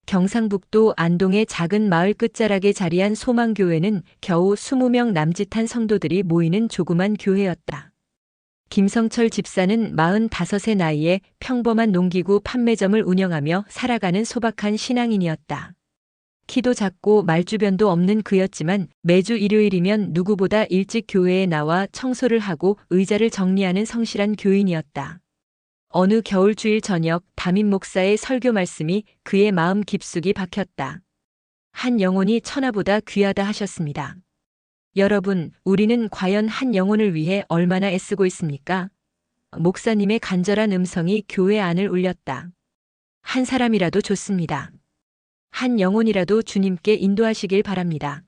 경상북도 안동의 작은 마을 끝자락에 자리한 소망교회는 겨우 20명 남짓한 성도들이 모이는 조그만 교회였다. 김성철 집사는 45의 나이에 평범한 농기구 판매점을 운영하며 살아가는 소박한 신앙인이었다. 키도 작고 말주변도 없는 그였지만 매주 일요일이면 누구보다 일찍 교회에 나와 청소를 하고 의자를 정리하는 성실한 교인이었다. 어느 겨울 주일 저녁 담임 목사의 설교 말씀이 그의 마음 깊숙이 박혔다. 한 영혼이 천하보다 귀하다 하셨습니다. 여러분, 우리는 과연 한 영혼을 위해 얼마나 애쓰고 있습니까? 목사님의 간절한 음성이 교회 안을 울렸다. 한 사람이라도 좋습니다. 한 영혼이라도 주님께 인도하시길 바랍니다.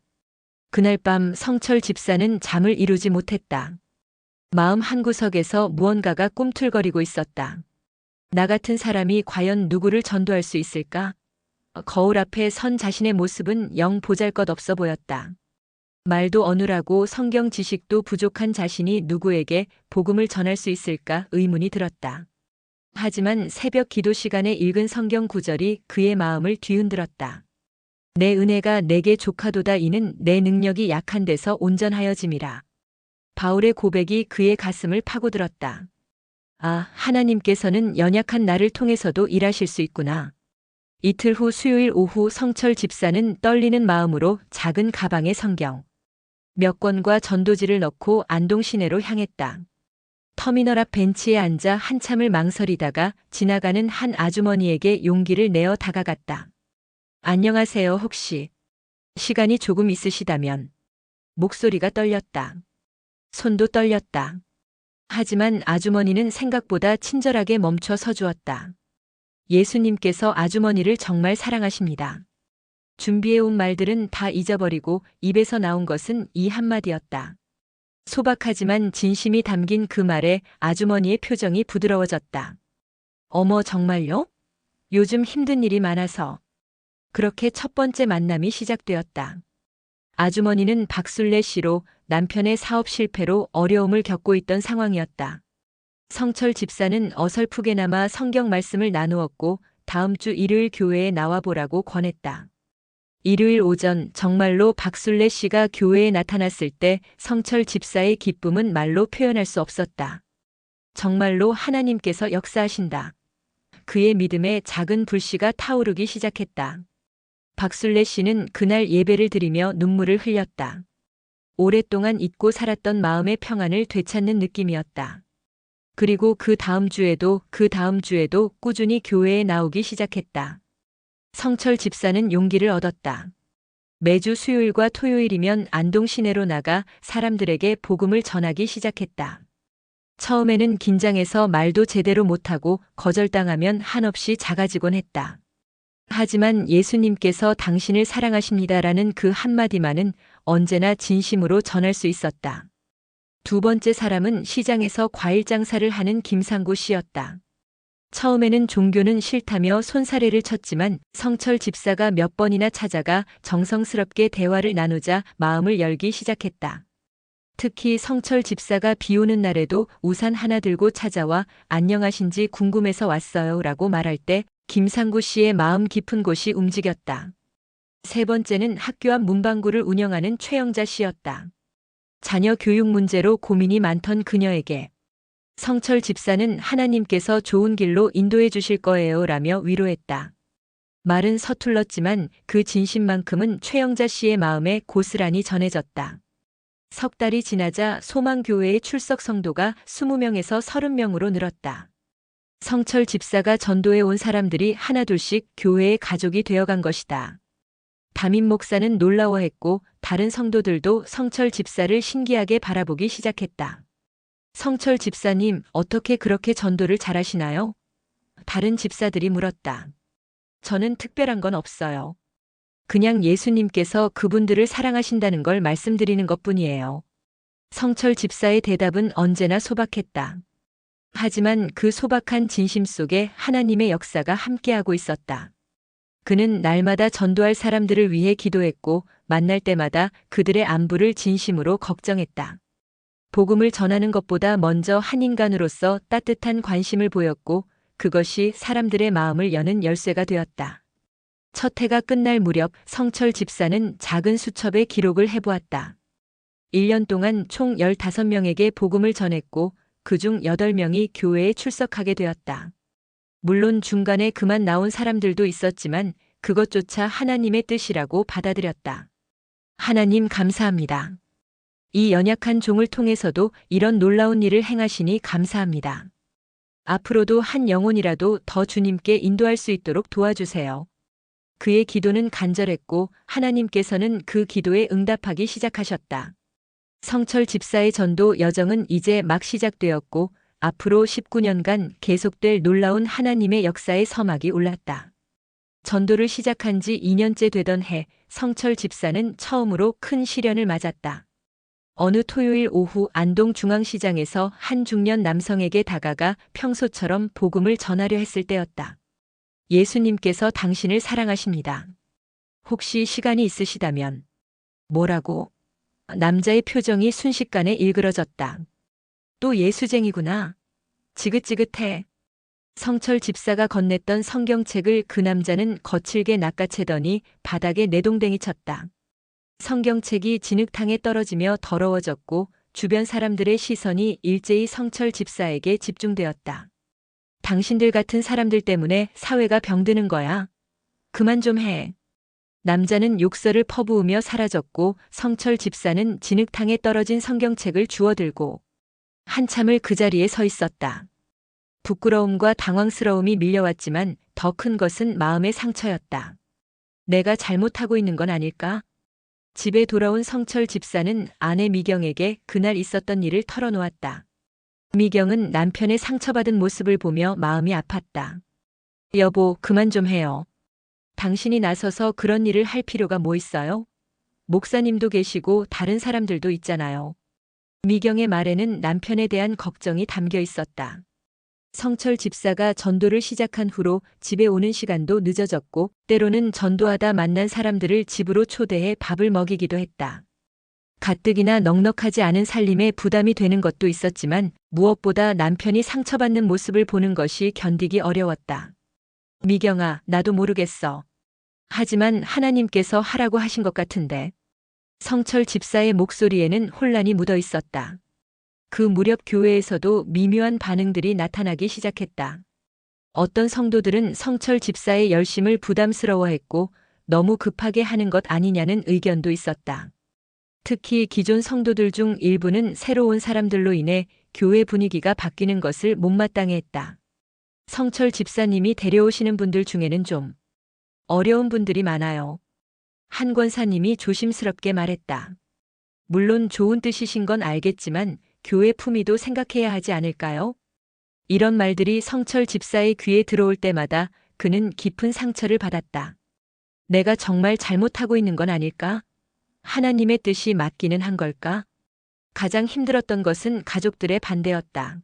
그날 밤 성철 집사는 잠을 이루지 못했다. 마음 한구석에서 무언가가 꿈틀거리고 있었다. 나 같은 사람이 과연 누구를 전도할 수 있을까? 거울 앞에 선 자신의 모습은 영 보잘것없어 보였다. 말도 어눌하고 성경 지식도 부족한 자신이 누구에게 복음을 전할 수 있을까 의문이 들었다. 하지만 새벽 기도 시간에 읽은 성경 구절이 그의 마음을 뒤흔들었다. 내 은혜가 내게 족하도다 이는 내 능력이 약한 데서 온전하여짐이라. 바울의 고백이 그의 가슴을 파고들었다. 아, 하나님께서는 연약한 나를 통해서도 일하실 수 있구나. 이틀 후 수요일 오후 성철 집사는 떨리는 마음으로 작은 가방에 성경 몇 권과 전도지를 넣고 안동 시내로 향했다. 터미널 앞 벤치에 앉아 한참을 망설이다가 지나가는 한 아주머니에게 용기를 내어 다가갔다. 안녕하세요, 혹시 시간이 조금 있으시다면. 목소리가 떨렸다. 손도 떨렸다. 하지만 아주머니는 생각보다 친절하게 멈춰 서 주었다. 예수님께서 아주머니를 정말 사랑하십니다. 준비해온 말들은 다 잊어버리고 입에서 나온 것은 이 한마디였다. 소박하지만 진심이 담긴 그 말에 아주머니의 표정이 부드러워졌다. 어머, 정말요? 요즘 힘든 일이 많아서. 그렇게 첫 번째 만남이 시작되었다. 아주머니는 박술래 씨로 남편의 사업 실패로 어려움을 겪고 있던 상황이었다. 성철 집사는 어설프게나마 성경 말씀을 나누었고 다음 주 일요일 교회에 나와보라고 권했다. 일요일 오전 정말로 박술래 씨가 교회에 나타났을 때 성철 집사의 기쁨은 말로 표현할 수 없었다. 정말로 하나님께서 역사하신다. 그의 믿음에 작은 불씨가 타오르기 시작했다. 박술래 씨는 그날 예배를 드리며 눈물을 흘렸다. 오랫동안 잊고 살았던 마음의 평안을 되찾는 느낌이었다. 그리고 그 다음 주에도 꾸준히 교회에 나오기 시작했다. 성철 집사는 용기를 얻었다. 매주 수요일과 토요일이면 안동 시내로 나가 사람들에게 복음을 전하기 시작했다. 처음에는 긴장해서 말도 제대로 못하고 거절당하면 한없이 작아지곤 했다. 하지만 예수님께서 당신을 사랑하십니다라는 그 한마디만은 언제나 진심으로 전할 수 있었다. 두 번째 사람은 시장에서 과일 장사를 하는 김상구 씨였다. 처음에는 종교는 싫다며 손사래를 쳤지만 성철 집사가 몇 번이나 찾아가 정성스럽게 대화를 나누자 마음을 열기 시작했다. 특히 성철 집사가 비 오는 날에도 우산 하나 들고 찾아와 안녕하신지 궁금해서 왔어요 라고 말할 때 김상구 씨의 마음 깊은 곳이 움직였다. 세 번째는 학교 앞 문방구를 운영하는 최영자 씨였다. 자녀 교육 문제로 고민이 많던 그녀에게 성철 집사는 하나님께서 좋은 길로 인도해 주실 거예요 라며 위로했다. 말은 서툴렀지만 그 진심만큼은 최영자 씨의 마음에 고스란히 전해졌다. 석 달이 지나자 소망교회의 출석 성도가 20명에서 30명으로 늘었다. 성철 집사가 전도해 온 사람들이 하나둘씩 교회의 가족이 되어간 것이다. 담임 목사는 놀라워했고 다른 성도들도 성철 집사를 신기하게 바라보기 시작했다. 성철 집사님, 어떻게 그렇게 전도를 잘하시나요? 다른 집사들이 물었다. 저는 특별한 건 없어요. 그냥 예수님께서 그분들을 사랑하신다는 걸 말씀드리는 것뿐이에요. 성철 집사의 대답은 언제나 소박했다. 하지만 그 소박한 진심 속에 하나님의 역사가 함께하고 있었다. 그는 날마다 전도할 사람들을 위해 기도했고 만날 때마다 그들의 안부를 진심으로 걱정했다. 복음을 전하는 것보다 먼저 한 인간으로서 따뜻한 관심을 보였고 그것이 사람들의 마음을 여는 열쇠가 되었다. 첫 해가 끝날 무렵 성철 집사는 작은 수첩에 기록을 해보았다. 1년 동안 총 15명에게 복음을 전했고 그중 8명이 교회에 출석하게 되었다. 물론 중간에 그만 나온 사람들도 있었지만 그것조차 하나님의 뜻이라고 받아들였다. 하나님 감사합니다. 이 연약한 종을 통해서도 이런 놀라운 일을 행하시니 감사합니다. 앞으로도 한 영혼이라도 더 주님께 인도할 수 있도록 도와주세요. 그의 기도는 간절했고 하나님께서는 그 기도에 응답하기 시작하셨다. 성철 집사의 전도 여정은 이제 막 시작되었고 앞으로 19년간 계속될 놀라운 하나님의 역사의 서막이 올랐다. 전도를 시작한 지 2년째 되던 해 성철 집사는 처음으로 큰 시련을 맞았다. 어느 토요일 오후 안동 중앙시장에서 한 중년 남성에게 다가가 평소처럼 복음을 전하려 했을 때였다. 예수님께서 당신을 사랑하십니다. 혹시 시간이 있으시다면. 뭐라고? 남자의 표정이 순식간에 일그러졌다. 또 예수쟁이구나. 지긋지긋해. 성철 집사가 건넸던 성경책을 그 남자는 거칠게 낚아채더니 바닥에 내동댕이 쳤다. 성경책이 진흙탕에 떨어지며 더러워졌고 주변 사람들의 시선이 일제히 성철 집사에게 집중되었다. 당신들 같은 사람들 때문에 사회가 병드는 거야. 그만 좀 해. 남자는 욕설을 퍼부으며 사라졌고 성철 집사는 진흙탕에 떨어진 성경책을 주워들고 한참을 그 자리에 서 있었다. 부끄러움과 당황스러움이 밀려왔지만 더 큰 것은 마음의 상처였다. 내가 잘못하고 있는 건 아닐까? 집에 돌아온 성철 집사는 아내 미경에게 그날 있었던 일을 털어놓았다. 미경은 남편의 상처받은 모습을 보며 마음이 아팠다. 여보, 그만 좀 해요. 당신이 나서서 그런 일을 할 필요가 뭐 있어요? 목사님도 계시고 다른 사람들도 있잖아요. 미경의 말에는 남편에 대한 걱정이 담겨 있었다. 성철 집사가 전도를 시작한 후로 집에 오는 시간도 늦어졌고 때로는 전도하다 만난 사람들을 집으로 초대해 밥을 먹이기도 했다. 가뜩이나 넉넉하지 않은 살림에 부담이 되는 것도 있었지만 무엇보다 남편이 상처받는 모습을 보는 것이 견디기 어려웠다. 미경아, 나도 모르겠어. 하지만 하나님께서 하라고 하신 것 같은데. 성철 집사의 목소리에는 혼란이 묻어 있었다. 그 무렵 교회에서도 미묘한 반응들이 나타나기 시작했다. 어떤 성도들은 성철 집사의 열심을 부담스러워했고 너무 급하게 하는 것 아니냐는 의견도 있었다. 특히 기존 성도들 중 일부는 새로운 사람들로 인해 교회 분위기가 바뀌는 것을 못마땅해 했다. 성철 집사님이 데려오시는 분들 중에는 좀 어려운 분들이 많아요. 한 권사님이 조심스럽게 말했다. 물론 좋은 뜻이신 건 알겠지만 교회 품위도 생각해야 하지 않을까요? 이런 말들이 성철 집사의 귀에 들어올 때마다 그는 깊은 상처를 받았다. 내가 정말 잘못하고 있는 건 아닐까? 하나님의 뜻이 맞기는 한 걸까? 가장 힘들었던 것은 가족들의 반대였다.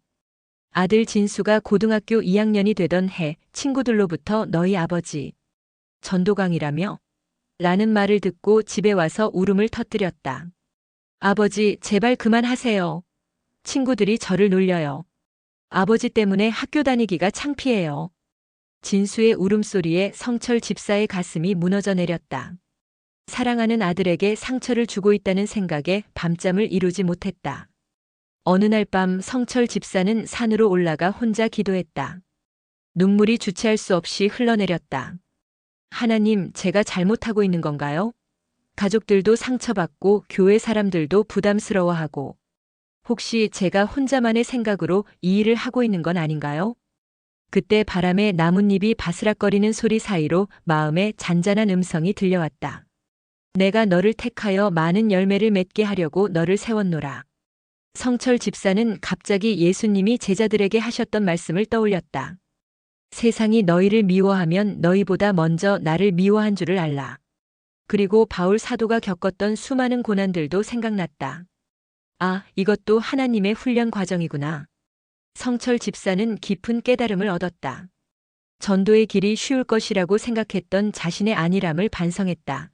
아들 진수가 고등학교 2학년이 되던 해 친구들로부터 너희 아버지 전도강이라며? 라는 말을 듣고 집에 와서 울음을 터뜨렸다. 아버지, 제발 그만하세요. 친구들이 저를 놀려요. 아버지 때문에 학교 다니기가 창피해요. 진수의 울음소리에 성철 집사의 가슴이 무너져 내렸다. 사랑하는 아들에게 상처를 주고 있다는 생각에 밤잠을 이루지 못했다. 어느 날 밤 성철 집사는 산으로 올라가 혼자 기도했다. 눈물이 주체할 수 없이 흘러내렸다. 하나님, 제가 잘못하고 있는 건가요? 가족들도 상처받고 교회 사람들도 부담스러워하고 혹시 제가 혼자만의 생각으로 이 일을 하고 있는 건 아닌가요? 그때 바람에 나뭇잎이 바스락거리는 소리 사이로 마음에 잔잔한 음성이 들려왔다. 내가 너를 택하여 많은 열매를 맺게 하려고 너를 세웠노라. 성철 집사는 갑자기 예수님이 제자들에게 하셨던 말씀을 떠올렸다. 세상이 너희를 미워하면 너희보다 먼저 나를 미워한 줄을 알라. 그리고 바울 사도가 겪었던 수많은 고난들도 생각났다. 아, 이것도 하나님의 훈련 과정이구나. 성철 집사는 깊은 깨달음을 얻었다. 전도의 길이 쉬울 것이라고 생각했던 자신의 안일함을 반성했다.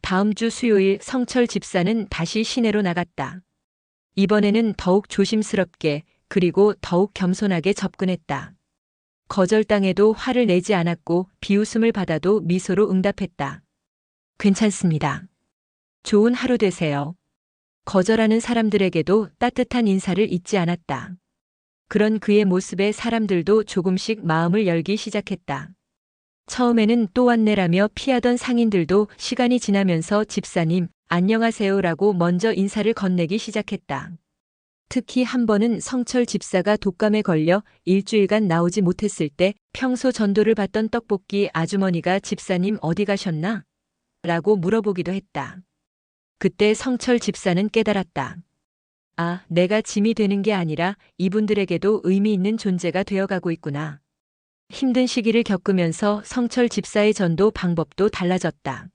다음 주 수요일 성철 집사는 다시 시내로 나갔다. 이번에는 더욱 조심스럽게 그리고 더욱 겸손하게 접근했다. 거절당해도 화를 내지 않았고 비웃음을 받아도 미소로 응답했다. 괜찮습니다. 좋은 하루 되세요. 거절하는 사람들에게도 따뜻한 인사를 잊지 않았다. 그런 그의 모습에 사람들도 조금씩 마음을 열기 시작했다. 처음에는 또 왔네라며 피하던 상인들도 시간이 지나면서 집사님, 안녕하세요라고 먼저 인사를 건네기 시작했다. 특히 한 번은 성철 집사가 독감에 걸려 일주일간 나오지 못했을 때 평소 전도를 받던 떡볶이 아주머니가 집사님 어디 가셨나? 라고 물어보기도 했다. 그때 성철 집사는 깨달았다. 아, 내가 짐이 되는 게 아니라 이분들에게도 의미 있는 존재가 되어가고 있구나. 힘든 시기를 겪으면서 성철 집사의 전도 방법도 달라졌다.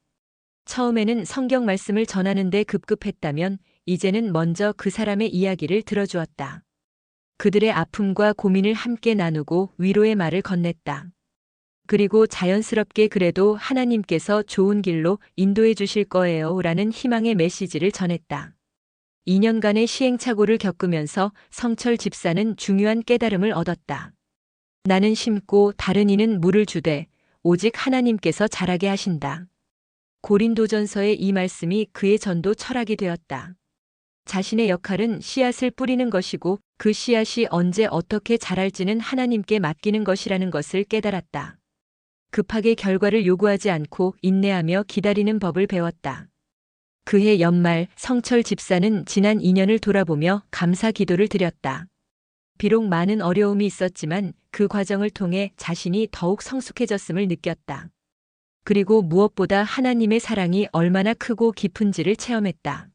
처음에는 성경 말씀을 전하는데 급급했다면 이제는 먼저 그 사람의 이야기를 들어주었다. 그들의 아픔과 고민을 함께 나누고 위로의 말을 건넸다. 그리고 자연스럽게 그래도 하나님께서 좋은 길로 인도해 주실 거예요 라는 희망의 메시지를 전했다. 2년간의 시행착오를 겪으면서 성철 집사는 중요한 깨달음을 얻었다. 나는 심고 다른 이는 물을 주되 오직 하나님께서 자라게 하신다. 고린도전서의 이 말씀이 그의 전도 철학이 되었다. 자신의 역할은 씨앗을 뿌리는 것이고 그 씨앗이 언제 어떻게 자랄지는 하나님께 맡기는 것이라는 것을 깨달았다. 급하게 결과를 요구하지 않고 인내하며 기다리는 법을 배웠다. 그해 연말 성철 집사는 지난 2년을 돌아보며 감사 기도를 드렸다. 비록 많은 어려움이 있었지만 그 과정을 통해 자신이 더욱 성숙해졌음을 느꼈다. 그리고 무엇보다 하나님의 사랑이 얼마나 크고 깊은지를 체험했다.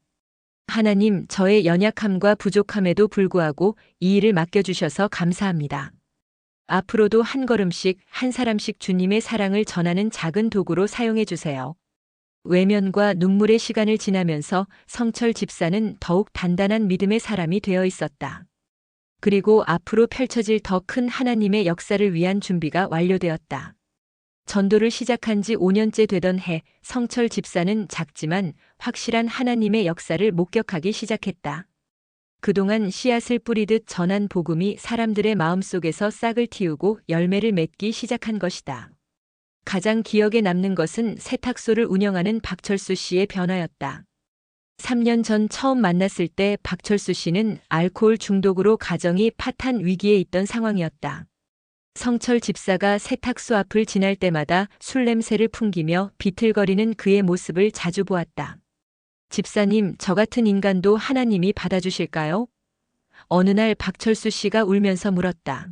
하나님, 저의 연약함과 부족함에도 불구하고 이 일을 맡겨주셔서 감사합니다. 앞으로도 한 걸음씩 한 사람씩 주님의 사랑을 전하는 작은 도구로 사용해 주세요. 외면과 눈물의 시간을 지나면서 성철 집사는 더욱 단단한 믿음의 사람이 되어 있었다. 그리고 앞으로 펼쳐질 더 큰 하나님의 역사를 위한 준비가 완료되었다. 전도를 시작한 지 5년째 되던 해 성철 집사는 작지만 확실한 하나님의 역사를 목격하기 시작했다. 그동안 씨앗을 뿌리듯 전한 복음이 사람들의 마음속에서 싹을 틔우고 열매를 맺기 시작한 것이다. 가장 기억에 남는 것은 세탁소를 운영하는 박철수 씨의 변화였다. 3년 전 처음 만났을 때 박철수 씨는 알코올 중독으로 가정이 파탄 위기에 있던 상황이었다. 성철 집사가 세탁소 앞을 지날 때마다 술 냄새를 풍기며 비틀거리는 그의 모습을 자주 보았다. 집사님, 저 같은 인간도 하나님이 받아주실까요? 어느 날 박철수 씨가 울면서 물었다.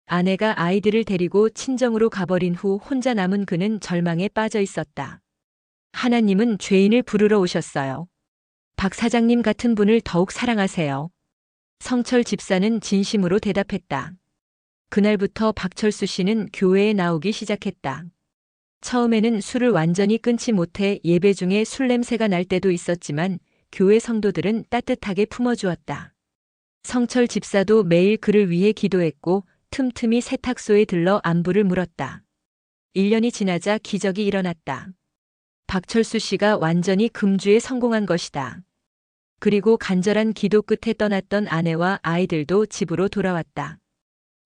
아내가 아이들을 데리고 친정으로 가버린 후 혼자 남은 그는 절망에 빠져 있었다. 하나님은 죄인을 부르러 오셨어요. 박 사장님 같은 분을 더욱 사랑하세요. 성철 집사는 진심으로 대답했다. 그날부터 박철수 씨는 교회에 나오기 시작했다. 처음에는 술을 완전히 끊지 못해 예배 중에 술 냄새가 날 때도 있었지만 교회 성도들은 따뜻하게 품어주었다. 성철 집사도 매일 그를 위해 기도했고 틈틈이 세탁소에 들러 안부를 물었다. 1년이 지나자 기적이 일어났다. 박철수 씨가 완전히 금주에 성공한 것이다. 그리고 간절한 기도 끝에 떠났던 아내와 아이들도 집으로 돌아왔다.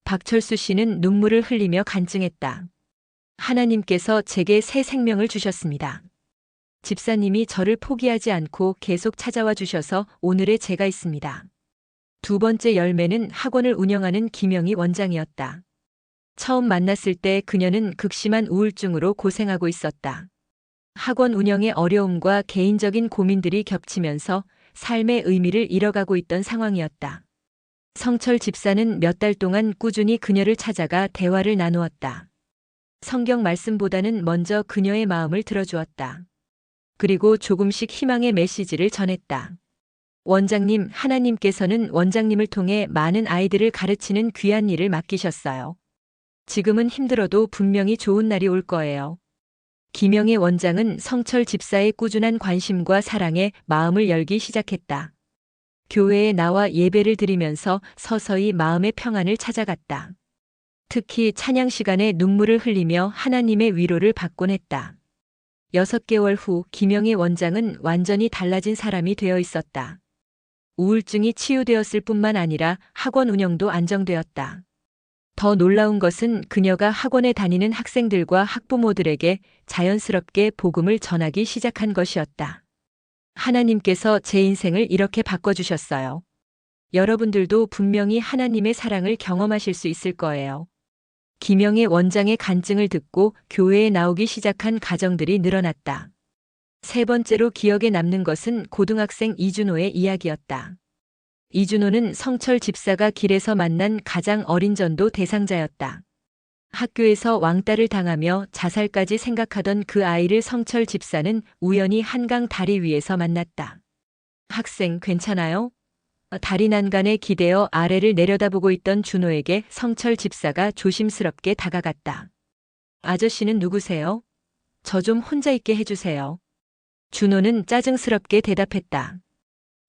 박철수 씨는 눈물을 흘리며 간증했다. 하나님께서 제게 새 생명을 주셨습니다. 집사님이 저를 포기하지 않고 계속 찾아와 주셔서 오늘의 제가 있습니다. 두 번째 열매는 학원을 운영하는 김영희 원장이었다. 처음 만났을 때 그녀는 극심한 우울증으로 고생하고 있었다. 학원 운영의 어려움과 개인적인 고민들이 겹치면서 삶의 의미를 잃어가고 있던 상황이었다. 성철 집사는 몇 달 동안 꾸준히 그녀를 찾아가 대화를 나누었다. 성경 말씀보다는 먼저 그녀의 마음을 들어주었다. 그리고 조금씩 희망의 메시지를 전했다. 원장님, 하나님께서는 원장님을 통해 많은 아이들을 가르치는 귀한 일을 맡기셨어요. 지금은 힘들어도 분명히 좋은 날이 올 거예요. 김영애 원장은 성철 집사의 꾸준한 관심과 사랑에 마음을 열기 시작했다. 교회에 나와 예배를 드리면서 서서히 마음의 평안을 찾아갔다. 특히 찬양 시간에 눈물을 흘리며 하나님의 위로를 받곤 했다. 6개월 후 김영애 원장은 완전히 달라진 사람이 되어 있었다. 우울증이 치유되었을 뿐만 아니라 학원 운영도 안정되었다. 더 놀라운 것은 그녀가 학원에 다니는 학생들과 학부모들에게 자연스럽게 복음을 전하기 시작한 것이었다. 하나님께서 제 인생을 이렇게 바꿔주셨어요. 여러분들도 분명히 하나님의 사랑을 경험하실 수 있을 거예요. 김영애 원장의 간증을 듣고 교회에 나오기 시작한 가정들이 늘어났다. 세 번째로 기억에 남는 것은 고등학생 이준호의 이야기였다. 이준호는 성철 집사가 길에서 만난 가장 어린 전도 대상자였다. 학교에서 왕따를 당하며 자살까지 생각하던 그 아이를 성철 집사는 우연히 한강 다리 위에서 만났다. 학생 괜찮아요? 다리 난간에 기대어 아래를 내려다보고 있던 준호에게 성철 집사가 조심스럽게 다가갔다. 아저씨는 누구세요? 저 좀 혼자 있게 해주세요. 준호는 짜증스럽게 대답했다.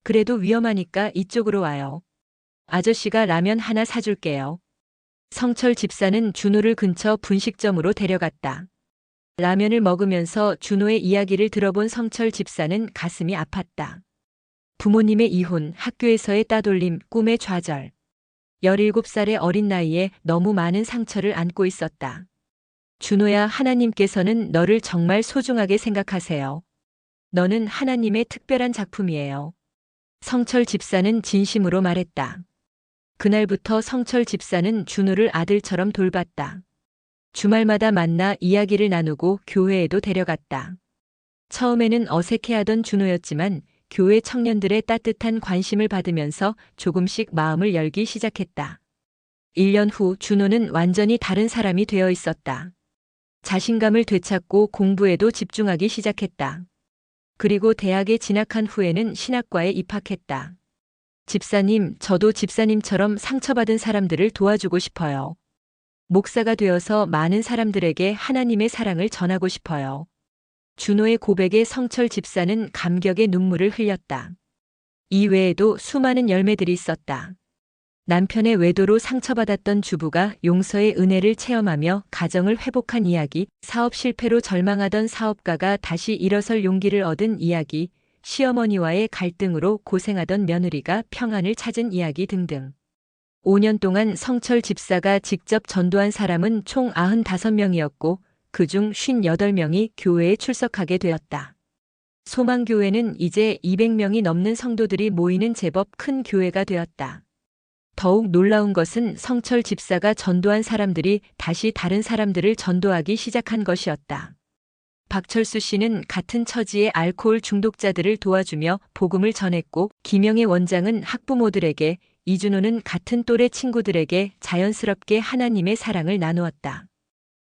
그래도 위험하니까 이쪽으로 와요. 아저씨가 라면 하나 사줄게요. 성철 집사는 준호를 근처 분식점으로 데려갔다. 라면을 먹으면서 준호의 이야기를 들어본 성철 집사는 가슴이 아팠다. 부모님의 이혼, 학교에서의 따돌림, 꿈의 좌절. 17살의 어린 나이에 너무 많은 상처를 안고 있었다. 준호야, 하나님께서는 너를 정말 소중하게 생각하세요. 너는 하나님의 특별한 작품이에요. 성철 집사는 진심으로 말했다. 그날부터 성철 집사는 준호를 아들처럼 돌봤다. 주말마다 만나 이야기를 나누고 교회에도 데려갔다. 처음에는 어색해하던 준호였지만 교회 청년들의 따뜻한 관심을 받으면서 조금씩 마음을 열기 시작했다. 1년 후 준호는 완전히 다른 사람이 되어 있었다. 자신감을 되찾고 공부에도 집중하기 시작했다. 그리고 대학에 진학한 후에는 신학과에 입학했다. 집사님, 저도 집사님처럼 상처받은 사람들을 도와주고 싶어요. 목사가 되어서 많은 사람들에게 하나님의 사랑을 전하고 싶어요. 준호의 고백에 성철 집사는 감격의 눈물을 흘렸다. 이 외에도 수많은 열매들이 있었다. 남편의 외도로 상처받았던 주부가 용서의 은혜를 체험하며 가정을 회복한 이야기, 사업 실패로 절망하던 사업가가 다시 일어설 용기를 얻은 이야기, 시어머니와의 갈등으로 고생하던 며느리가 평안을 찾은 이야기 등등. 5년 동안 성철 집사가 직접 전도한 사람은 총 95명이었고 그중 58명이 교회에 출석하게 되었다. 소망교회는 이제 200명이 넘는 성도들이 모이는 제법 큰 교회가 되었다. 더욱 놀라운 것은 성철 집사가 전도한 사람들이 다시 다른 사람들을 전도하기 시작한 것이었다. 박철수 씨는 같은 처지의 알코올 중독자들을 도와주며 복음을 전했고 김영애 원장은 학부모들에게, 이준호는 같은 또래 친구들에게 자연스럽게 하나님의 사랑을 나누었다.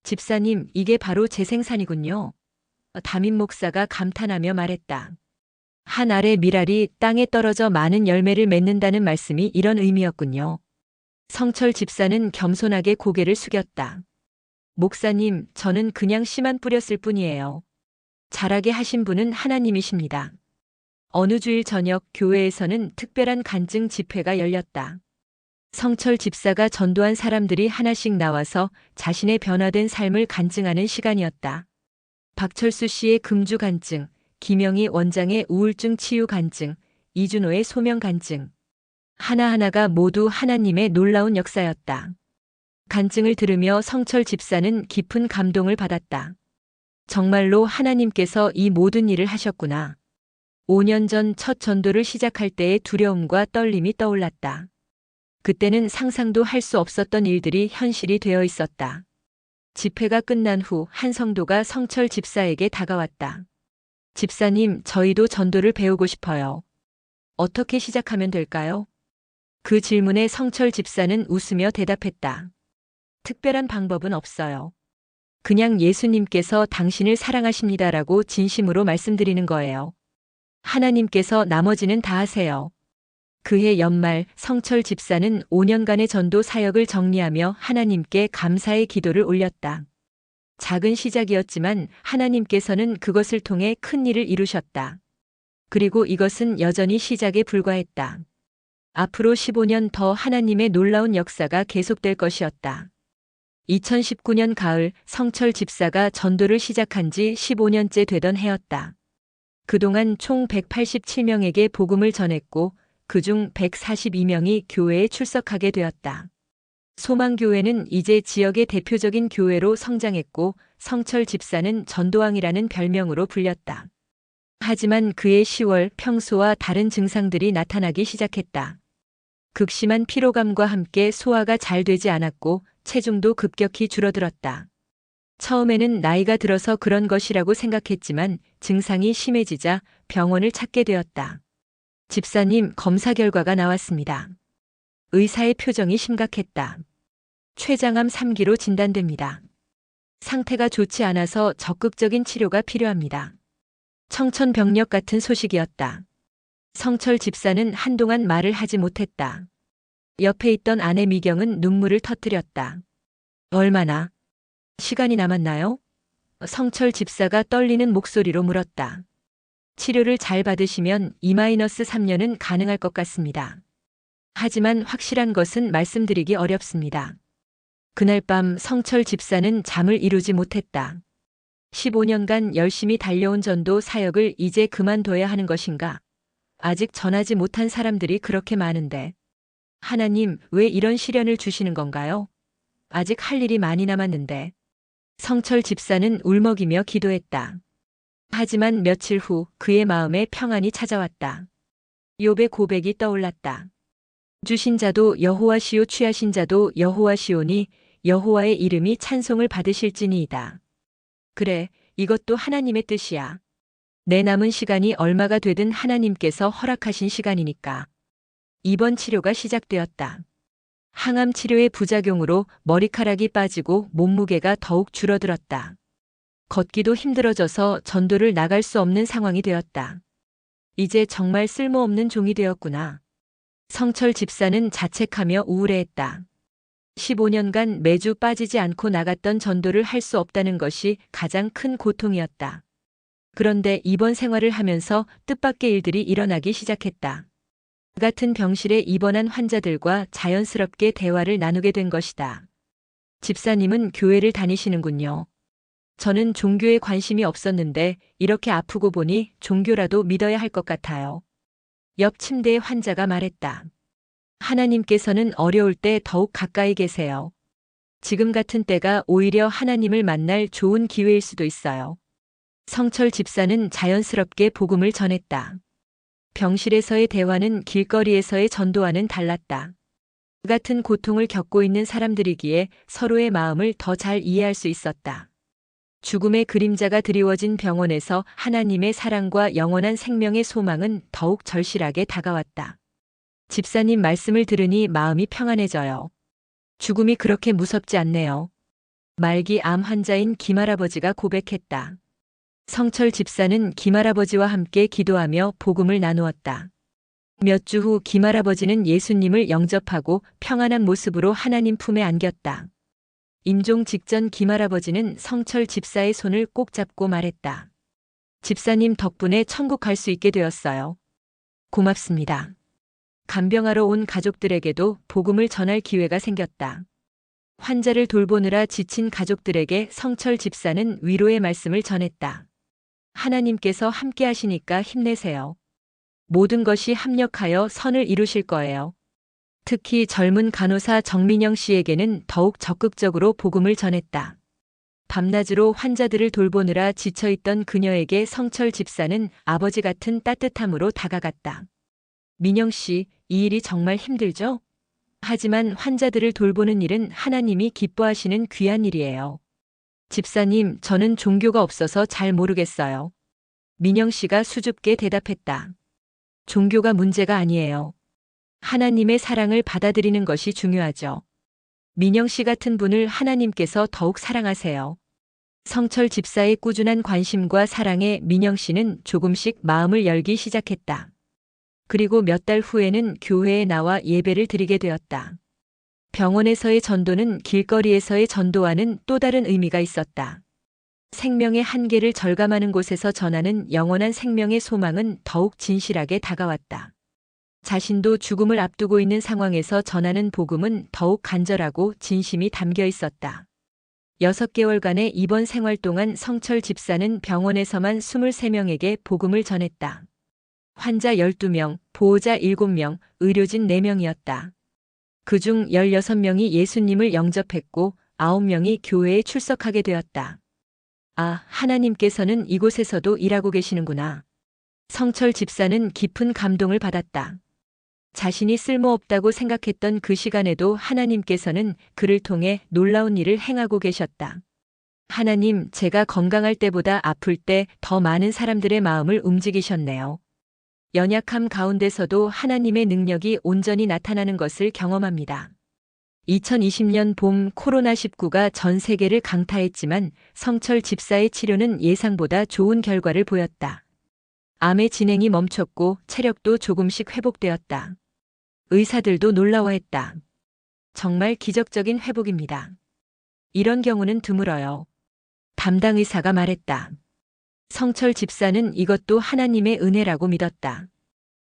집사님, 이게 바로 제 생산이군요. 담임 목사가 감탄하며 말했다. 한 알의 밀알이 땅에 떨어져 많은 열매를 맺는다는 말씀이 이런 의미였군요. 성철 집사는 겸손하게 고개를 숙였다. 목사님, 저는 그냥 씨만 뿌렸을 뿐이에요. 자라게 하신 분은 하나님이십니다. 어느 주일 저녁 교회에서는 특별한 간증 집회가 열렸다. 성철 집사가 전도한 사람들이 하나씩 나와서 자신의 변화된 삶을 간증하는 시간이었다. 박철수 씨의 금주 간증, 김영희 원장의 우울증 치유 간증, 이준호의 소명 간증. 하나하나가 모두 하나님의 놀라운 역사였다. 간증을 들으며 성철 집사는 깊은 감동을 받았다. 정말로 하나님께서 이 모든 일을 하셨구나. 5년 전 첫 전도를 시작할 때의 두려움과 떨림이 떠올랐다. 그때는 상상도 할 수 없었던 일들이 현실이 되어 있었다. 집회가 끝난 후 한 성도가 성철 집사에게 다가왔다. 집사님, 저희도 전도를 배우고 싶어요. 어떻게 시작하면 될까요? 그 질문에 성철 집사는 웃으며 대답했다. 특별한 방법은 없어요. 그냥 예수님께서 당신을 사랑하십니다라고 진심으로 말씀드리는 거예요. 하나님께서 나머지는 다 하세요. 그해 연말 성철 집사는 5년간의 전도 사역을 정리하며 하나님께 감사의 기도를 올렸다. 작은 시작이었지만 하나님께서는 그것을 통해 큰 일을 이루셨다. 그리고 이것은 여전히 시작에 불과했다. 앞으로 15년 더 하나님의 놀라운 역사가 계속될 것이었다. 2019년 가을 성철 집사가 전도를 시작한 지 15년째 되던 해였다. 그동안 총 187명에게 복음을 전했고 그중 142명이 교회에 출석하게 되었다. 소망교회는 이제 지역의 대표적인 교회로 성장했고 성철 집사는 전도왕이라는 별명으로 불렸다. 하지만 그의 10월 평소와 다른 증상들이 나타나기 시작했다. 극심한 피로감과 함께 소화가 잘 되지 않았고 체중도 급격히 줄어들었다. 처음에는 나이가 들어서 그런 것이라고 생각했지만 증상이 심해지자 병원을 찾게 되었다. 집사님, 검사 결과가 나왔습니다. 의사의 표정이 심각했다. 췌장암 3기로 진단됩니다. 상태가 좋지 않아서 적극적인 치료가 필요합니다. 청천벽력 같은 소식이었다. 성철 집사는 한동안 말을 하지 못했다. 옆에 있던 아내 미경은 눈물을 터뜨렸다. 얼마나 시간이 남았나요? 성철 집사가 떨리는 목소리로 물었다. 치료를 잘 받으시면 2-3년은 가능할 것 같습니다. 하지만 확실한 것은 말씀드리기 어렵습니다. 그날 밤 성철 집사는 잠을 이루지 못했다. 15년간 열심히 달려온 전도 사역을 이제 그만둬야 하는 것인가? 아직 전하지 못한 사람들이 그렇게 많은데. 하나님, 왜 이런 시련을 주시는 건가요? 아직 할 일이 많이 남았는데. 성철 집사는 울먹이며 기도했다. 하지만 며칠 후 그의 마음에 평안이 찾아왔다. 욥의 고백이 떠올랐다. 주신 자도 여호와시요 취하신 자도 여호와시오니 여호와의 이름이 찬송을 받으실지니이다. 그래, 이것도 하나님의 뜻이야. 내 남은 시간이 얼마가 되든 하나님께서 허락하신 시간이니까. 입원 치료가 시작되었다. 항암 치료의 부작용으로 머리카락이 빠지고 몸무게가 더욱 줄어들었다. 걷기도 힘들어져서 전도를 나갈 수 없는 상황이 되었다. 이제 정말 쓸모없는 종이 되었구나. 성철 집사는 자책하며 우울해했다. 15년간 매주 빠지지 않고 나갔던 전도를 할 수 없다는 것이 가장 큰 고통이었다. 그런데 입원 생활을 하면서 뜻밖의 일들이 일어나기 시작했다. 같은 병실에 입원한 환자들과 자연스럽게 대화를 나누게 된 것이다. 집사님은 교회를 다니시는군요. 저는 종교에 관심이 없었는데 이렇게 아프고 보니 종교라도 믿어야 할 것 같아요. 옆 침대의 환자가 말했다. 하나님께서는 어려울 때 더욱 가까이 계세요. 지금 같은 때가 오히려 하나님을 만날 좋은 기회일 수도 있어요. 성철 집사는 자연스럽게 복음을 전했다. 병실에서의 대화는 길거리에서의 전도와는 달랐다. 같은 고통을 겪고 있는 사람들이기에 서로의 마음을 더 잘 이해할 수 있었다. 죽음의 그림자가 드리워진 병원에서 하나님의 사랑과 영원한 생명의 소망은 더욱 절실하게 다가왔다. 집사님 말씀을 들으니 마음이 평안해져요. 죽음이 그렇게 무섭지 않네요. 말기 암 환자인 김할아버지가 고백했다. 성철 집사는 김할아버지와 함께 기도하며 복음을 나누었다. 몇 주 후 김할아버지는 예수님을 영접하고 평안한 모습으로 하나님 품에 안겼다. 임종 직전 김할아버지는 성철 집사의 손을 꼭 잡고 말했다. 집사님 덕분에 천국 갈 수 있게 되었어요. 고맙습니다. 간병하러 온 가족들에게도 복음을 전할 기회가 생겼다. 환자를 돌보느라 지친 가족들에게 성철 집사는 위로의 말씀을 전했다. 하나님께서 함께 하시니까 힘내세요. 모든 것이 합력하여 선을 이루실 거예요. 특히 젊은 간호사 정민영 씨에게는 더욱 적극적으로 복음을 전했다. 밤낮으로 환자들을 돌보느라 지쳐있던 그녀에게 성철 집사는 아버지 같은 따뜻함으로 다가갔다. 민영 씨, 이 일이 정말 힘들죠? 하지만 환자들을 돌보는 일은 하나님이 기뻐하시는 귀한 일이에요. 집사님, 저는 종교가 없어서 잘 모르겠어요. 민영 씨가 수줍게 대답했다. 종교가 문제가 아니에요. 하나님의 사랑을 받아들이는 것이 중요하죠. 민영 씨 같은 분을 하나님께서 더욱 사랑하세요. 성철 집사의 꾸준한 관심과 사랑에 민영 씨는 조금씩 마음을 열기 시작했다. 그리고 몇 달 후에는 교회에 나와 예배를 드리게 되었다. 병원에서의 전도는 길거리에서의 전도와는 또 다른 의미가 있었다. 생명의 한계를 절감하는 곳에서 전하는 영원한 생명의 소망은 더욱 진실하게 다가왔다. 자신도 죽음을 앞두고 있는 상황에서 전하는 복음은 더욱 간절하고 진심이 담겨 있었다. 6개월간의 입원 생활 동안 성철 집사는 병원에서만 23명에게 복음을 전했다. 환자 12명, 보호자 7명, 의료진 4명이었다. 그중 16명이 예수님을 영접했고 9명이 교회에 출석하게 되었다. 아, 하나님께서는 이곳에서도 일하고 계시는구나. 성철 집사는 깊은 감동을 받았다. 자신이 쓸모없다고 생각했던 그 시간에도 하나님께서는 그를 통해 놀라운 일을 행하고 계셨다. 하나님, 제가 건강할 때보다 아플 때 더 많은 사람들의 마음을 움직이셨네요. 연약함 가운데서도 하나님의 능력이 온전히 나타나는 것을 경험합니다. 2020년 봄 코로나19가 전 세계를 강타했지만 성철 집사의 치료는 예상보다 좋은 결과를 보였다. 암의 진행이 멈췄고 체력도 조금씩 회복되었다. 의사들도 놀라워했다. 정말 기적적인 회복입니다. 이런 경우는 드물어요. 담당 의사가 말했다. 성철 집사는 이것도 하나님의 은혜라고 믿었다.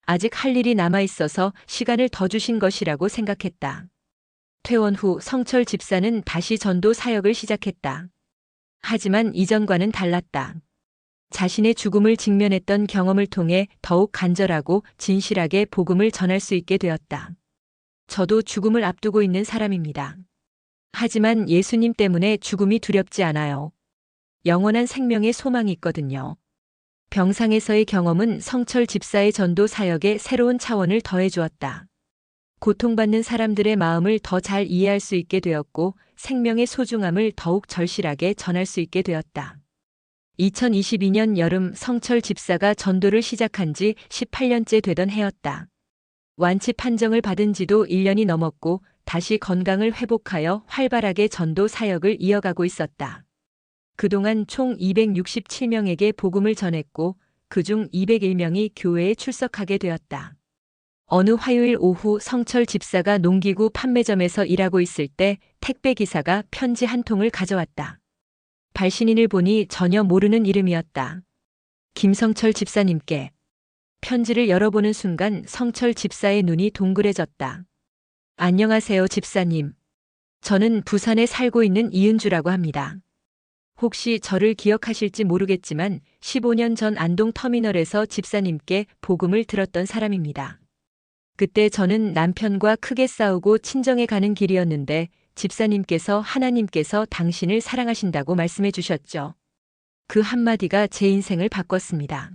아직 할 일이 남아 있어서 시간을 더 주신 것이라고 생각했다. 퇴원 후 성철 집사는 다시 전도 사역을 시작했다. 하지만 이전과는 달랐다. 자신의 죽음을 직면했던 경험을 통해 더욱 간절하고 진실하게 복음을 전할 수 있게 되었다. 저도 죽음을 앞두고 있는 사람입니다. 하지만 예수님 때문에 죽음이 두렵지 않아요. 영원한 생명의 소망이 있거든요. 병상에서의 경험은 성철 집사의 전도 사역에 새로운 차원을 더해주었다. 고통받는 사람들의 마음을 더 잘 이해할 수 있게 되었고 생명의 소중함을 더욱 절실하게 전할 수 있게 되었다. 2022년 여름 성철 집사가 전도를 시작한 지 18년째 되던 해였다. 완치 판정을 받은 지도 1년이 넘었고 다시 건강을 회복하여 활발하게 전도 사역을 이어가고 있었다. 그동안 총 267명에게 복음을 전했고 그중 201명이 교회에 출석하게 되었다. 어느 화요일 오후 성철 집사가 농기구 판매점에서 일하고 있을 때 택배 기사가 편지 한 통을 가져왔다. 발신인을 보니 전혀 모르는 이름이었다. 김성철 집사님께. 편지를 열어보는 순간 성철 집사의 눈이 동그래졌다. 안녕하세요, 집사님. 저는 부산에 살고 있는 이은주라고 합니다. 혹시 저를 기억하실지 모르겠지만 15년 전 안동 터미널에서 집사님께 복음을 들었던 사람입니다. 그때 저는 남편과 크게 싸우고 친정에 가는 길이었는데 집사님께서 하나님께서 당신을 사랑하신다고 말씀해 주셨죠. 그 한마디가 제 인생을 바꿨습니다.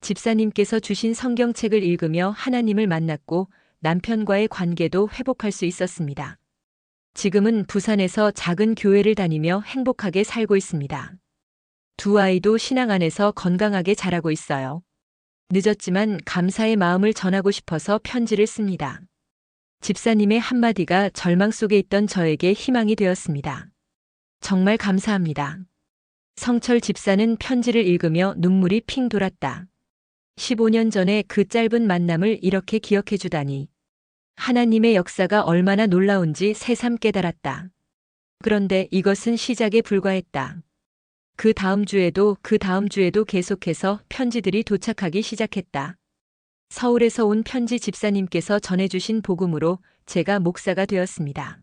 집사님께서 주신 성경책을 읽으며 하나님을 만났고 남편과의 관계도 회복할 수 있었습니다. 지금은 부산에서 작은 교회를 다니며 행복하게 살고 있습니다. 두 아이도 신앙 안에서 건강하게 자라고 있어요. 늦었지만 감사의 마음을 전하고 싶어서 편지를 씁니다. 집사님의 한마디가 절망 속에 있던 저에게 희망이 되었습니다. 정말 감사합니다. 성철 집사는 편지를 읽으며 눈물이 핑 돌았다. 15년 전에 그 짧은 만남을 이렇게 기억해 주다니. 하나님의 역사가 얼마나 놀라운지 새삼 깨달았다. 그런데 이것은 시작에 불과했다. 그 다음 주에도 계속해서 편지들이 도착하기 시작했다. 서울에서 온 편지 집사님께서 전해주신 복음으로 제가 목사가 되었습니다.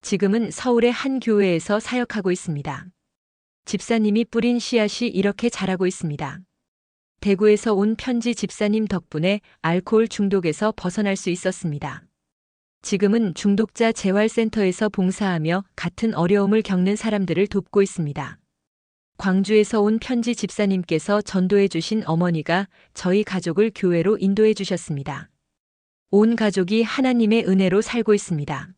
지금은 서울의 한 교회에서 사역하고 있습니다. 집사님이 뿌린 씨앗이 이렇게 자라고 있습니다. 대구에서 온 편지 집사님 덕분에 알코올 중독에서 벗어날 수 있었습니다. 지금은 중독자 재활센터에서 봉사하며 같은 어려움을 겪는 사람들을 돕고 있습니다. 광주에서 온 편지 집사님께서 전도해 주신 어머니가 저희 가족을 교회로 인도해 주셨습니다. 온 가족이 하나님의 은혜로 살고 있습니다.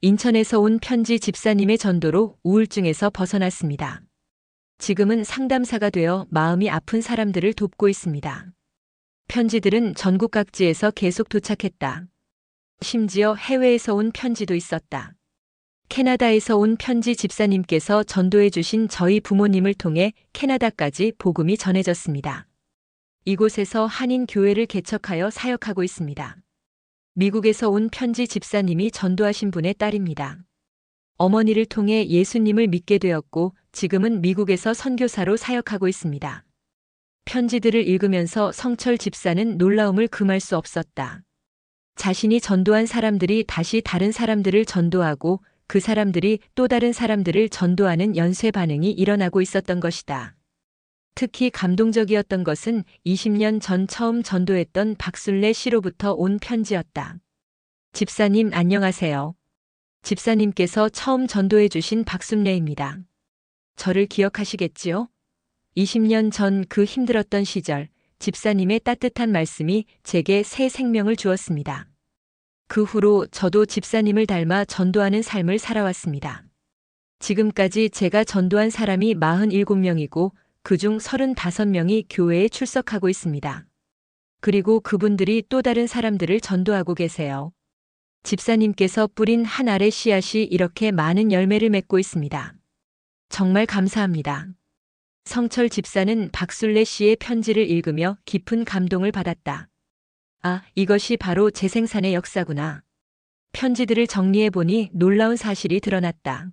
인천에서 온 편지 집사님의 전도로 우울증에서 벗어났습니다. 지금은 상담사가 되어 마음이 아픈 사람들을 돕고 있습니다. 편지들은 전국 각지에서 계속 도착했다. 심지어 해외에서 온 편지도 있었다. 캐나다에서 온 편지 집사님께서 전도해 주신 저희 부모님을 통해 캐나다까지 복음이 전해졌습니다. 이곳에서 한인 교회를 개척하여 사역하고 있습니다. 미국에서 온 편지 집사님이 전도하신 분의 딸입니다. 어머니를 통해 예수님을 믿게 되었고 지금은 미국에서 선교사로 사역하고 있습니다. 편지들을 읽으면서 성철 집사는 놀라움을 금할 수 없었다. 자신이 전도한 사람들이 다시 다른 사람들을 전도하고 그 사람들이 또 다른 사람들을 전도하는 연쇄 반응이 일어나고 있었던 것이다. 특히 감동적이었던 것은 20년 전 처음 전도했던 박순례 씨로부터 온 편지였다. 집사님 안녕하세요. 집사님께서 처음 전도해 주신 박순례입니다. 저를 기억하시겠지요? 20년 전 그 힘들었던 시절, 집사님의 따뜻한 말씀이 제게 새 생명을 주었습니다. 그 후로 저도 집사님을 닮아 전도하는 삶을 살아왔습니다. 지금까지 제가 전도한 사람이 47명이고 그중 35명이 교회에 출석하고 있습니다. 그리고 그분들이 또 다른 사람들을 전도하고 계세요. 집사님께서 뿌린 한 알의 씨앗이 이렇게 많은 열매를 맺고 있습니다. 정말 감사합니다. 성철 집사는 박순례 씨의 편지를 읽으며 깊은 감동을 받았다. 아, 이것이 바로 재생산의 역사구나. 편지들을 정리해보니 놀라운 사실이 드러났다.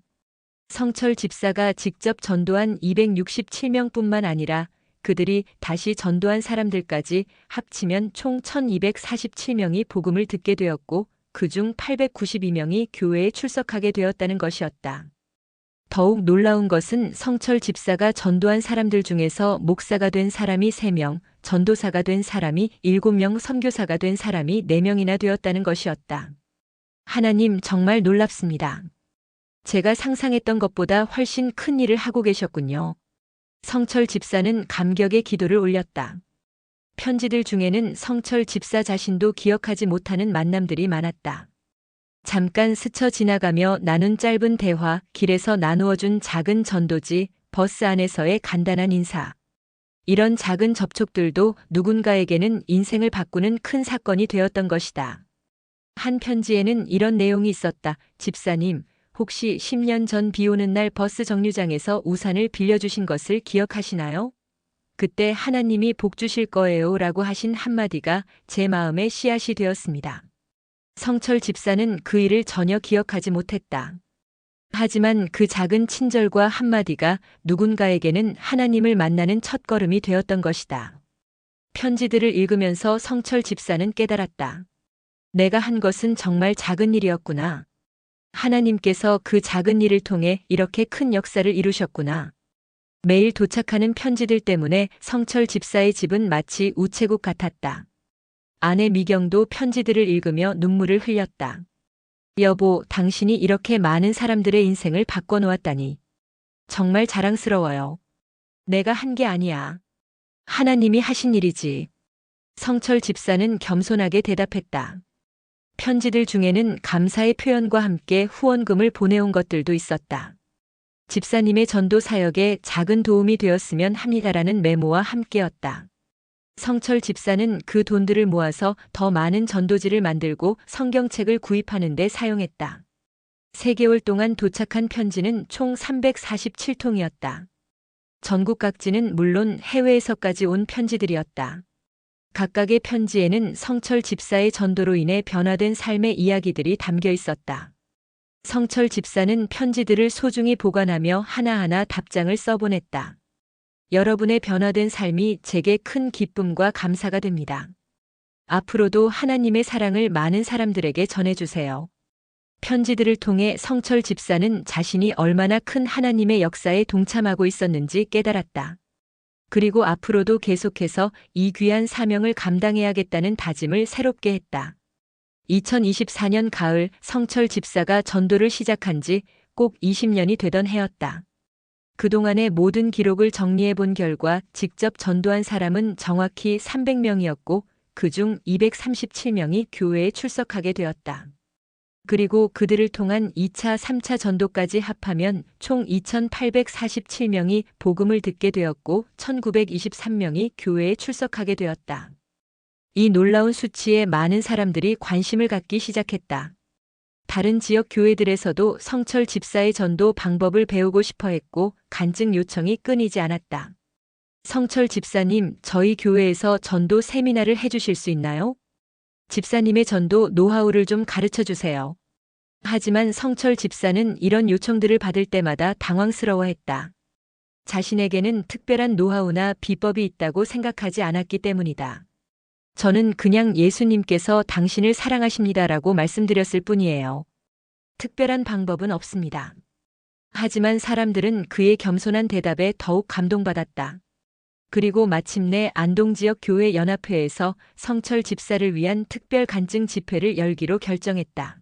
성철 집사가 직접 전도한 267명뿐만 아니라 그들이 다시 전도한 사람들까지 합치면 총 1247명이 복음을 듣게 되었고 그중 892명이 교회에 출석하게 되었다는 것이었다. 더욱 놀라운 것은 성철 집사가 전도한 사람들 중에서 목사가 된 사람이 3명, 전도사가 된 사람이 7명, 선교사가 된 사람이 4명이나 되었다는 것이었다. 하나님 정말 놀랍습니다. 제가 상상했던 것보다 훨씬 큰 일을 하고 계셨군요. 성철 집사는 감격의 기도를 올렸다. 편지들 중에는 성철 집사 자신도 기억하지 못하는 만남들이 많았다. 잠깐 스쳐 지나가며 나눈 짧은 대화, 길에서 나누어준 작은 전도지, 버스 안에서의 간단한 인사. 이런 작은 접촉들도 누군가에게는 인생을 바꾸는 큰 사건이 되었던 것이다. 한 편지에는 이런 내용이 있었다. 집사님, 혹시 10년 전 비 오는 날 버스 정류장에서 우산을 빌려주신 것을 기억하시나요? 그때 하나님이 복 주실 거예요 라고 하신 한마디가 제 마음의 씨앗이 되었습니다. 성철 집사는 그 일을 전혀 기억하지 못했다. 하지만 그 작은 친절과 한마디가 누군가에게는 하나님을 만나는 첫걸음이 되었던 것이다. 편지들을 읽으면서 성철 집사는 깨달았다. 내가 한 것은 정말 작은 일이었구나. 하나님께서 그 작은 일을 통해 이렇게 큰 역사를 이루셨구나. 매일 도착하는 편지들 때문에 성철 집사의 집은 마치 우체국 같았다. 아내 미경도 편지들을 읽으며 눈물을 흘렸다. 여보, 당신이 이렇게 많은 사람들의 인생을 바꿔놓았다니. 정말 자랑스러워요. 내가 한 게 아니야. 하나님이 하신 일이지. 성철 집사는 겸손하게 대답했다. 편지들 중에는 감사의 표현과 함께 후원금을 보내온 것들도 있었다. 집사님의 전도 사역에 작은 도움이 되었으면 합니다라는 메모와 함께였다. 성철 집사는 그 돈들을 모아서 더 많은 전도지를 만들고 성경책을 구입하는 데 사용했다. 3개월 동안 도착한 편지는 총 347통이었다. 전국 각지는 물론 해외에서까지 온 편지들이었다. 각각의 편지에는 성철 집사의 전도로 인해 변화된 삶의 이야기들이 담겨 있었다. 성철 집사는 편지들을 소중히 보관하며 하나하나 답장을 써보냈다. 여러분의 변화된 삶이 제게 큰 기쁨과 감사가 됩니다. 앞으로도 하나님의 사랑을 많은 사람들에게 전해주세요. 편지들을 통해 성철 집사는 자신이 얼마나 큰 하나님의 역사에 동참하고 있었는지 깨달았다. 그리고 앞으로도 계속해서 이 귀한 사명을 감당해야겠다는 다짐을 새롭게 했다. 2024년 가을 성철 집사가 전도를 시작한 지 꼭 20년이 되던 해였다. 그동안의 모든 기록을 정리해 본 결과 직접 전도한 사람은 정확히 300명이었고 그중 237명이 교회에 출석하게 되었다. 그리고 그들을 통한 2차, 3차 전도까지 합하면 총 2,847명이 복음을 듣게 되었고 1,923명이 교회에 출석하게 되었다. 이 놀라운 수치에 많은 사람들이 관심을 갖기 시작했다. 다른 지역 교회들에서도 성철 집사의 전도 방법을 배우고 싶어 했고 간증 요청이 끊이지 않았다. 성철 집사님, 저희 교회에서 전도 세미나를 해주실 수 있나요? 집사님의 전도 노하우를 좀 가르쳐 주세요. 하지만 성철 집사는 이런 요청들을 받을 때마다 당황스러워했다. 자신에게는 특별한 노하우나 비법이 있다고 생각하지 않았기 때문이다. 저는 그냥 예수님께서 당신을 사랑하십니다라고 말씀드렸을 뿐이에요. 특별한 방법은 없습니다. 하지만 사람들은 그의 겸손한 대답에 더욱 감동받았다. 그리고 마침내 안동지역교회 연합회에서 성철 집사를 위한 특별 간증 집회를 열기로 결정했다.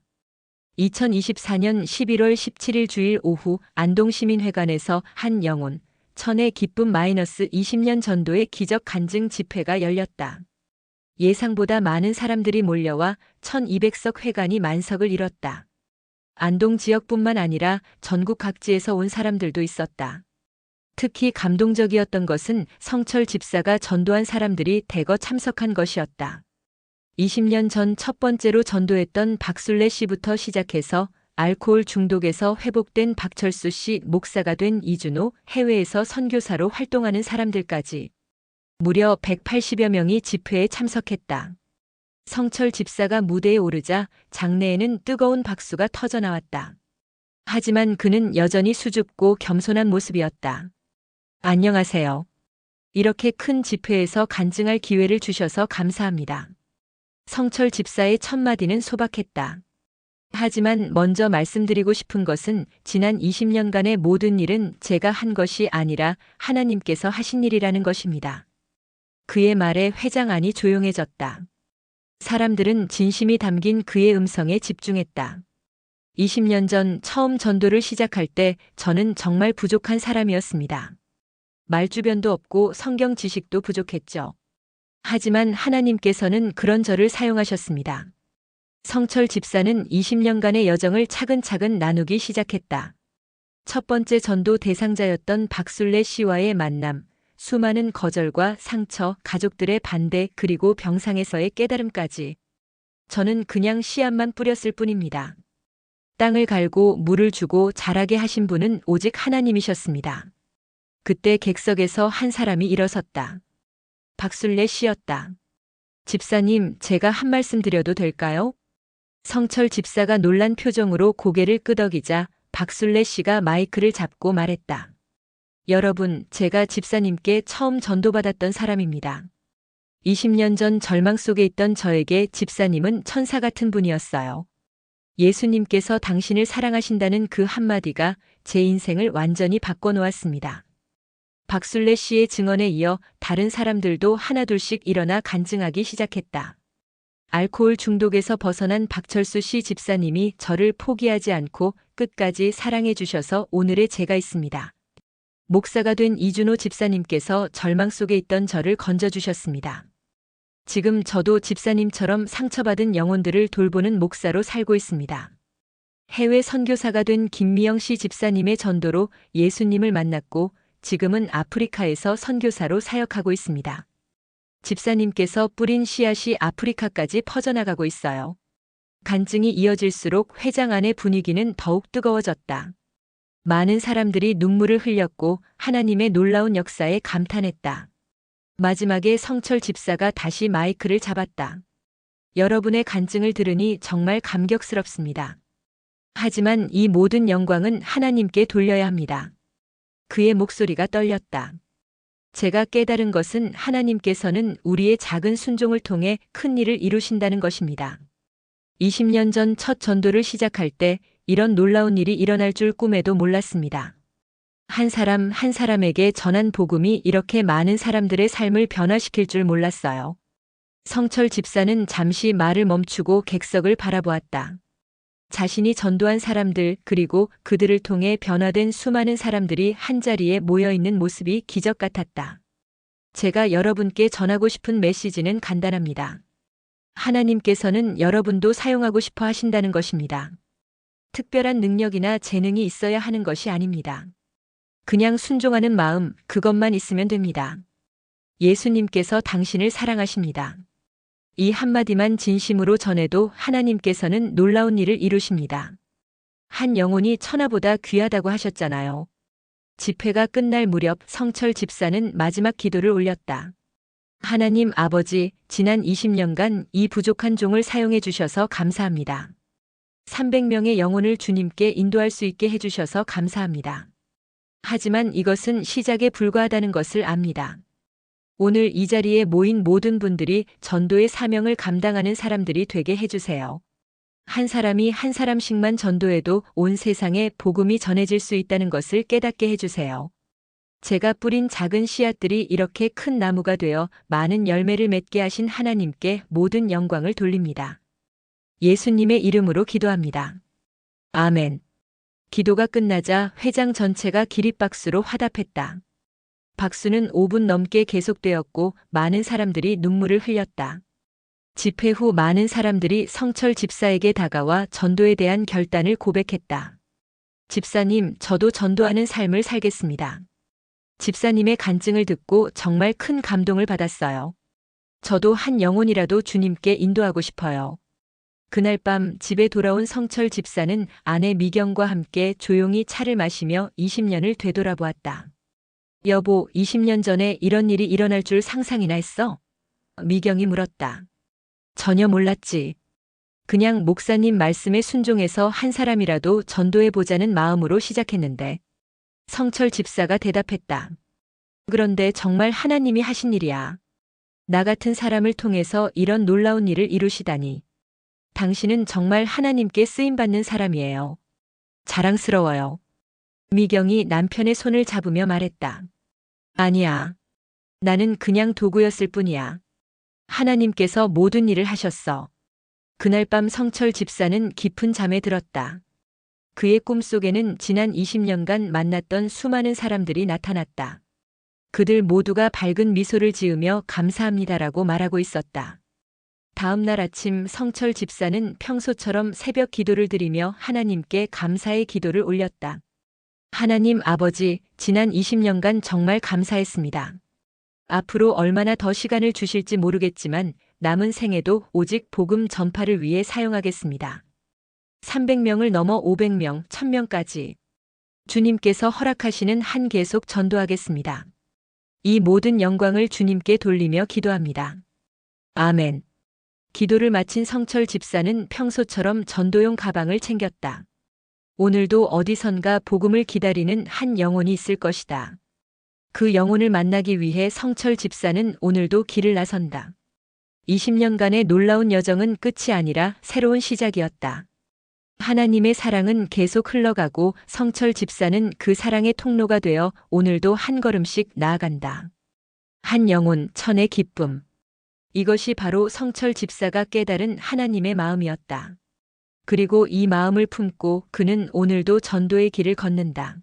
2024년 11월 17일 주일 오후 안동시민회관에서 한 영혼, 천의 기쁨 -20년 전도의 기적 간증 집회가 열렸다. 예상보다 많은 사람들이 몰려와 1200석 회관이 만석을 이뤘다. 안동 지역뿐만 아니라 전국 각지에서 온 사람들도 있었다. 특히 감동적이었던 것은 성철 집사가 전도한 사람들이 대거 참석한 것이었다. 20년 전 첫 번째로 전도했던 박술래 씨부터 시작해서 알코올 중독에서 회복된 박철수 씨 목사가 된 이준호, 해외에서 선교사로 활동하는 사람들까지 무려 180여 명이 집회에 참석했다. 성철 집사가 무대에 오르자 장내에는 뜨거운 박수가 터져나왔다. 하지만 그는 여전히 수줍고 겸손한 모습이었다. 안녕하세요. 이렇게 큰 집회에서 간증할 기회를 주셔서 감사합니다. 성철 집사의 첫 마디는 소박했다. 하지만 먼저 말씀드리고 싶은 것은 지난 20년간의 모든 일은 제가 한 것이 아니라 하나님께서 하신 일이라는 것입니다. 그의 말에 회장 안이 조용해졌다. 사람들은 진심이 담긴 그의 음성에 집중했다. 20년 전 처음 전도를 시작할 때 저는 정말 부족한 사람이었습니다. 말주변도 없고 성경 지식도 부족했죠. 하지만 하나님께서는 그런 저를 사용하셨습니다. 성철 집사는 20년간의 여정을 차근차근 나누기 시작했다. 첫 번째 전도 대상자였던 박술래 씨와의 만남, 수많은 거절과 상처, 가족들의 반대, 그리고 병상에서의 깨달음까지. 저는 그냥 씨앗만 뿌렸을 뿐입니다. 땅을 갈고 물을 주고 자라게 하신 분은 오직 하나님이셨습니다. 그때 객석에서 한 사람이 일어섰다. 박술래 씨였다. 집사님, 제가 한 말씀 드려도 될까요? 성철 집사가 놀란 표정으로 고개를 끄덕이자 박술래 씨가 마이크를 잡고 말했다. 여러분, 제가 집사님께 처음 전도받았던 사람입니다. 20년 전 절망 속에 있던 저에게 집사님은 천사 같은 분이었어요. 예수님께서 당신을 사랑하신다는 그 한마디가 제 인생을 완전히 바꿔놓았습니다. 박술래 씨의 증언에 이어 다른 사람들도 하나둘씩 일어나 간증하기 시작했다. 알코올 중독에서 벗어난 박철수 씨 집사님이 저를 포기하지 않고 끝까지 사랑해 주셔서 오늘의 제가 있습니다. 목사가 된 이준호 집사님께서 절망 속에 있던 저를 건져주셨습니다. 지금 저도 집사님처럼 상처받은 영혼들을 돌보는 목사로 살고 있습니다. 해외 선교사가 된 김미영 씨 집사님의 전도로 예수님을 만났고 지금은 아프리카에서 선교사로 사역하고 있습니다. 집사님께서 뿌린 씨앗이 아프리카까지 퍼져나가고 있어요. 간증이 이어질수록 회장 안의 분위기는 더욱 뜨거워졌다. 많은 사람들이 눈물을 흘렸고 하나님의 놀라운 역사에 감탄했다. 마지막에 성철 집사가 다시 마이크를 잡았다. 여러분의 간증을 들으니 정말 감격스럽습니다. 하지만 이 모든 영광은 하나님께 돌려야 합니다. 그의 목소리가 떨렸다. 제가 깨달은 것은 하나님께서는 우리의 작은 순종을 통해 큰 일을 이루신다는 것입니다. 20년 전 첫 전도를 시작할 때 이런 놀라운 일이 일어날 줄 꿈에도 몰랐습니다. 한 사람 한 사람에게 전한 복음이 이렇게 많은 사람들의 삶을 변화시킬 줄 몰랐어요. 성철 집사는 잠시 말을 멈추고 객석을 바라보았다. 자신이 전도한 사람들 그리고 그들을 통해 변화된 수많은 사람들이 한자리에 모여 있는 모습이 기적 같았다. 제가 여러분께 전하고 싶은 메시지는 간단합니다. 하나님께서는 여러분도 사용하고 싶어 하신다는 것입니다. 특별한 능력이나 재능이 있어야 하는 것이 아닙니다. 그냥 순종하는 마음, 그것만 있으면 됩니다. 예수님께서 당신을 사랑하십니다. 이 한마디만 진심으로 전해도 하나님께서는 놀라운 일을 이루십니다. 한 영혼이 천하보다 귀하다고 하셨잖아요. 집회가 끝날 무렵 성철 집사는 마지막 기도를 올렸다. 하나님 아버지, 지난 20년간 이 부족한 종을 사용해 주셔서 감사합니다. 300명의 영혼을 주님께 인도할 수 있게 해주셔서 감사합니다. 하지만 이것은 시작에 불과하다는 것을 압니다. 오늘 이 자리에 모인 모든 분들이 전도의 사명을 감당하는 사람들이 되게 해주세요. 한 사람이 한 사람씩만 전도해도 온 세상에 복음이 전해질 수 있다는 것을 깨닫게 해주세요. 제가 뿌린 작은 씨앗들이 이렇게 큰 나무가 되어 많은 열매를 맺게 하신 하나님께 모든 영광을 돌립니다. 예수님의 이름으로 기도합니다. 아멘. 기도가 끝나자 회장 전체가 기립박수로 화답했다. 박수는 5분 넘게 계속되었고 많은 사람들이 눈물을 흘렸다. 집회 후 많은 사람들이 성철 집사에게 다가와 전도에 대한 결단을 고백했다. 집사님, 저도 전도하는 삶을 살겠습니다. 집사님의 간증을 듣고 정말 큰 감동을 받았어요. 저도 한 영혼이라도 주님께 인도하고 싶어요. 그날 밤 집에 돌아온 성철 집사는 아내 미경과 함께 조용히 차를 마시며 20년을 되돌아보았다. 여보, 20년 전에 이런 일이 일어날 줄 상상이나 했어? 미경이 물었다. 전혀 몰랐지. 그냥 목사님 말씀에 순종해서 한 사람이라도 전도해보자는 마음으로 시작했는데. 성철 집사가 대답했다. 그런데 정말 하나님이 하신 일이야. 나 같은 사람을 통해서 이런 놀라운 일을 이루시다니. 당신은 정말 하나님께 쓰임받는 사람이에요. 자랑스러워요. 미경이 남편의 손을 잡으며 말했다. 아니야. 나는 그냥 도구였을 뿐이야. 하나님께서 모든 일을 하셨어. 그날 밤 성철 집사는 깊은 잠에 들었다. 그의 꿈속에는 지난 20년간 만났던 수많은 사람들이 나타났다. 그들 모두가 밝은 미소를 지으며 감사합니다라고 말하고 있었다. 다음 날 아침 성철 집사는 평소처럼 새벽 기도를 드리며 하나님께 감사의 기도를 올렸다. 하나님 아버지, 지난 20년간 정말 감사했습니다. 앞으로 얼마나 더 시간을 주실지 모르겠지만 남은 생애도 오직 복음 전파를 위해 사용하겠습니다. 300명을 넘어 500명, 1000명까지 주님께서 허락하시는 한 계속 전도하겠습니다. 이 모든 영광을 주님께 돌리며 기도합니다. 아멘. 기도를 마친 성철 집사는 평소처럼 전도용 가방을 챙겼다. 오늘도 어디선가 복음을 기다리는 한 영혼이 있을 것이다. 그 영혼을 만나기 위해 성철 집사는 오늘도 길을 나선다. 20년간의 놀라운 여정은 끝이 아니라 새로운 시작이었다. 하나님의 사랑은 계속 흘러가고 성철 집사는 그 사랑의 통로가 되어 오늘도 한 걸음씩 나아간다. 한 영혼, 천의 기쁨. 이것이 바로 성철 집사가 깨달은 하나님의 마음이었다. 그리고 이 마음을 품고 그는 오늘도 전도의 길을 걷는다.